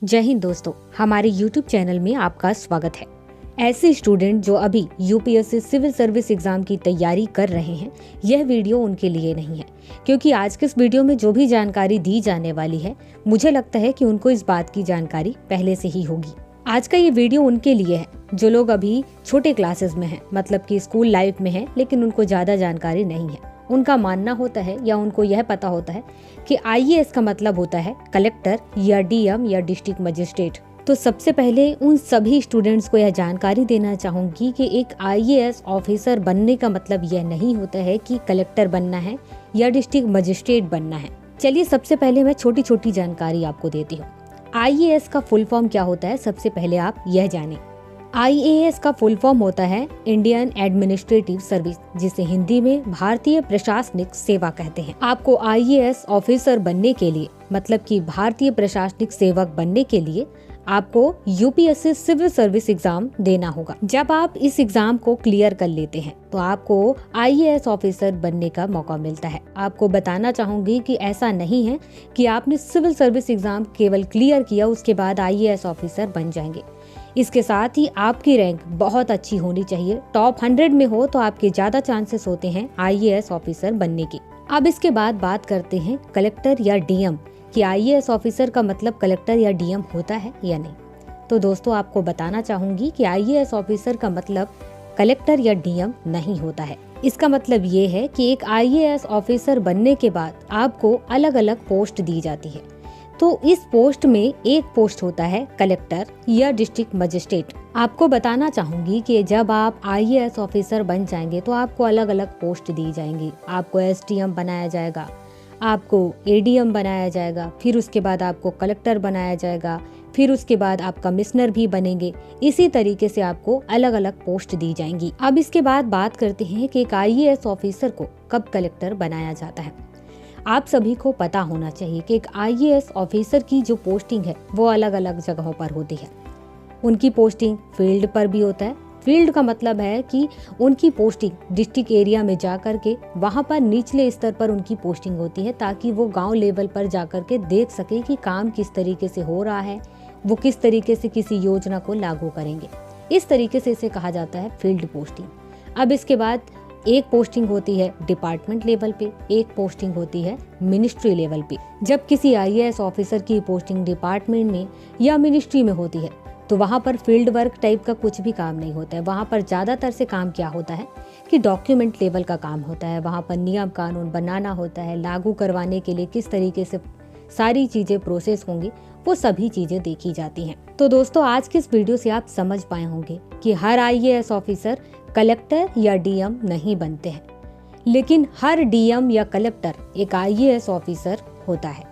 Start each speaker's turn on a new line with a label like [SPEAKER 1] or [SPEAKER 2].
[SPEAKER 1] जय हिंद दोस्तों, हमारे YouTube चैनल में आपका स्वागत है। ऐसे स्टूडेंट जो अभी यूपीएससी सिविल सर्विस एग्जाम की तैयारी कर रहे हैं, यह वीडियो उनके लिए नहीं है, क्योंकि आज के इस वीडियो में जो भी जानकारी दी जाने वाली है, मुझे लगता है कि उनको इस बात की जानकारी पहले से ही होगी। आज का ये वीडियो उनके लिए है जो लोग अभी छोटे क्लासेस में हैं, मतलब कि स्कूल लाइफ में हैं, लेकिन उनको ज्यादा जानकारी नहीं है। उनका मानना होता है या उनको यह पता होता है कि आईएएस का मतलब होता है कलेक्टर या डीएम या डिस्ट्रिक्ट मजिस्ट्रेट। तो सबसे पहले उन सभी स्टूडेंट्स को यह जानकारी देना चाहूंगी कि एक आईएएस ऑफिसर बनने का मतलब यह नहीं होता है कि कलेक्टर बनना है या डिस्ट्रिक्ट मजिस्ट्रेट बनना है। चलिए सबसे पहले मैं छोटी छोटी जानकारी आपको देती हूँ। आईएएस का फुल फॉर्म क्या होता है, सबसे पहले आप यह जानें। आईएएस का फुल फॉर्म होता है इंडियन एडमिनिस्ट्रेटिव सर्विस, जिसे हिंदी में भारतीय प्रशासनिक सेवा कहते हैं। आपको आईएएस ऑफिसर बनने के लिए, मतलब कि भारतीय प्रशासनिक सेवक बनने के लिए आपको यूपीएससी सिविल सर्विस एग्जाम देना होगा। जब आप इस एग्जाम को क्लियर कर लेते हैं तो आपको आईएएस ऑफिसर बनने का मौका मिलता है। आपको बताना चाहूंगी कि ऐसा नहीं है कि आपने सिविल सर्विस एग्जाम केवल क्लियर किया उसके बाद आईएएस ऑफिसर बन जाएंगे। इसके साथ ही आपकी रैंक बहुत अच्छी होनी चाहिए। टॉप 100 में हो तो आपके ज्यादा चांसेस होते हैं आईएएस ऑफिसर बनने की। अब इसके बाद बात करते हैं कलेक्टर या डीएम कि आईएएस ऑफिसर का मतलब कलेक्टर या डीएम होता है या नहीं। तो दोस्तों आपको बताना चाहूंगी कि आईएएस ऑफिसर का मतलब कलेक्टर या डीएम नहीं होता है। इसका मतलब ये है कि एक आईएएस ऑफिसर बनने के बाद आपको अलग अलग पोस्ट दी जाती है। तो इस पोस्ट में एक पोस्ट होता है कलेक्टर या डिस्ट्रिक्ट मजिस्ट्रेट। आपको बताना चाहूंगी कि जब आप आईएएस ऑफिसर बन जाएंगे तो आपको अलग अलग पोस्ट दी जाएंगी। आपको एसडीएम बनाया जाएगा, आपको एडीएम बनाया जाएगा, फिर उसके बाद आपको कलेक्टर बनाया जाएगा, फिर उसके बाद आप कमिश्नर भी बनेंगे। इसी तरीके से आपको अलग अलग पोस्ट दी जाएंगी। अब इसके बाद बात करते हैं कि एक आईएएस ऑफिसर को कब कलेक्टर बनाया जाता है। आप सभी को पता होना चाहिए कि एक आईएएस ऑफिसर की जो पोस्टिंग है वो अलग अलग जगहों पर होती है। उनकी पोस्टिंग फील्ड पर भी होता है। फील्ड का मतलब है कि उनकी पोस्टिंग डिस्ट्रिक्ट एरिया में जाकर के वहां पर निचले स्तर पर उनकी पोस्टिंग होती है, ताकि वो गांव लेवल पर जाकर के देख सके कि काम किस तरीके से हो रहा है, वो किस तरीके से किसी योजना को लागू करेंगे। इस तरीके से इसे कहा जाता है फील्ड पोस्टिंग। अब इसके बाद एक पोस्टिंग होती है डिपार्टमेंट लेवल पे, एक पोस्टिंग होती है मिनिस्ट्री लेवल पे। जब किसी आईएएस ऑफिसर की पोस्टिंग डिपार्टमेंट में या मिनिस्ट्री में होती है तो वहाँ पर फील्ड वर्क टाइप का कुछ भी काम नहीं होता है। वहाँ पर ज़्यादातर से काम क्या होता है कि डॉक्यूमेंट लेवल का काम होता है। वहाँ पर नियम कानून बनाना होता है, लागू करवाने के लिए किस तरीके से सारी चीज़ें प्रोसेस होंगी, वो सभी चीज़ें देखी जाती हैं। तो दोस्तों आज के इस वीडियो से आप समझ पाए होंगे कि हर आईएएस ऑफिसर कलेक्टर या डीएम नहीं बनते हैं, लेकिन हर डीएम या कलेक्टर एक आईएएस ऑफिसर होता है।